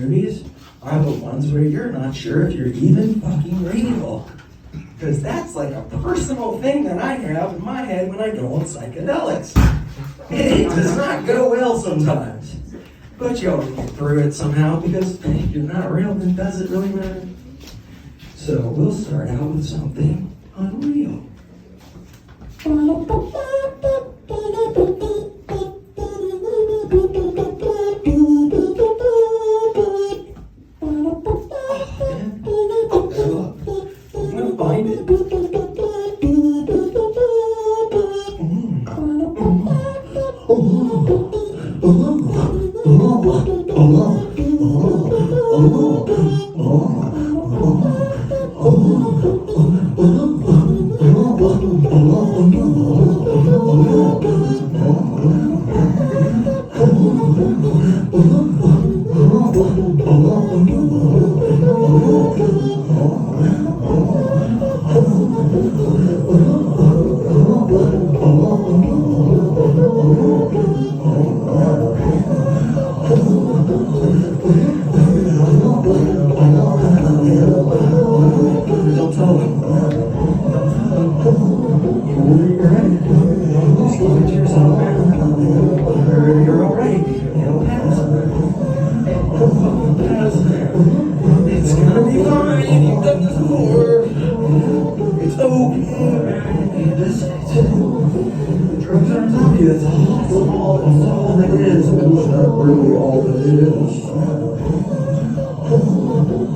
movies are the ones where you're not sure if you're even fucking real. Because that's like a personal thing that I have in my head when I go on psychedelics. It does not go well sometimes. But you always get through it somehow, because if you're not real, then does it really matter? So we'll start out with something unreal.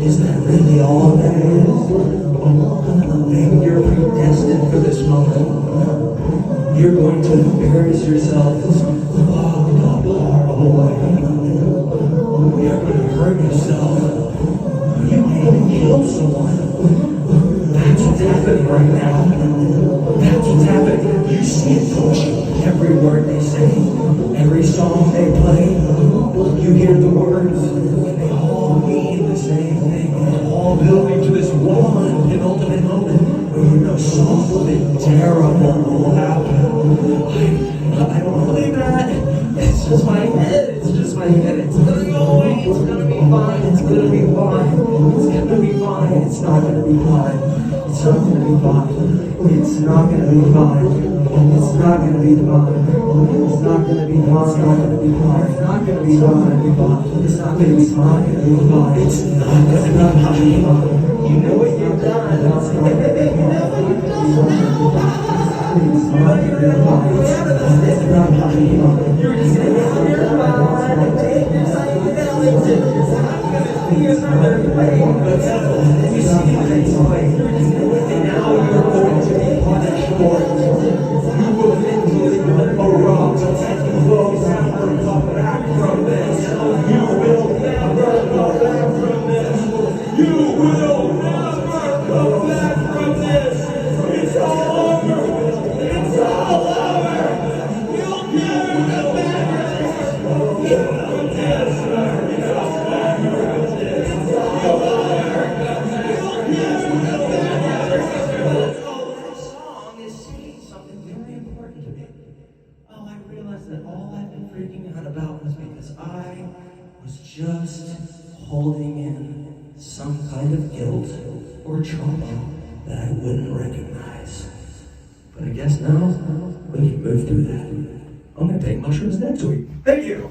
Is that really all that is? Maybe you're predestined for this moment. You're going to embarrass yourself in some horrible way. You're going to hurt yourself. You may even kill someone. That's what's happening right now. That's what's happening. You see it, don't you? Every word they say, every song they play, you hear the words, and they all mean the same thing. They're all building to this one penultimate moment where you know something terrible will happen. I don't believe that. It's just my head. It's just my head. It's gonna go away. It's gonna be fine. It's gonna be fine. It's gonna be fine. It's not gonna be fine. It's not gonna be fine. It's not gonna be fine. It's not gonna be fine. It's not gonna be fine. It's not gonna be fine. It's not gonna be fine. It's not gonna be fine. It's not gonna be fine. You know what you've done. You know what you've done. It's not gonna be fine. It's not gonna be fine. You're just gonna have your mind and take your psychedelics and it's not gonna be another way. But you see the next way. And now you're going to be punished for it. You will mentally erupt and you will never come back from this. You will never come back from this. You will never come back from this. It's all over. It's all over. You'll never come back from this. It's all over. You'll never come back from this. This song is saying something very important to me. Oh, I realized that all I've been freaking out about was because I was just holding in some kind of guilt or trauma that I wouldn't recognize. But I guess now we can move through that. I'm going to take mushrooms next week. Thank you.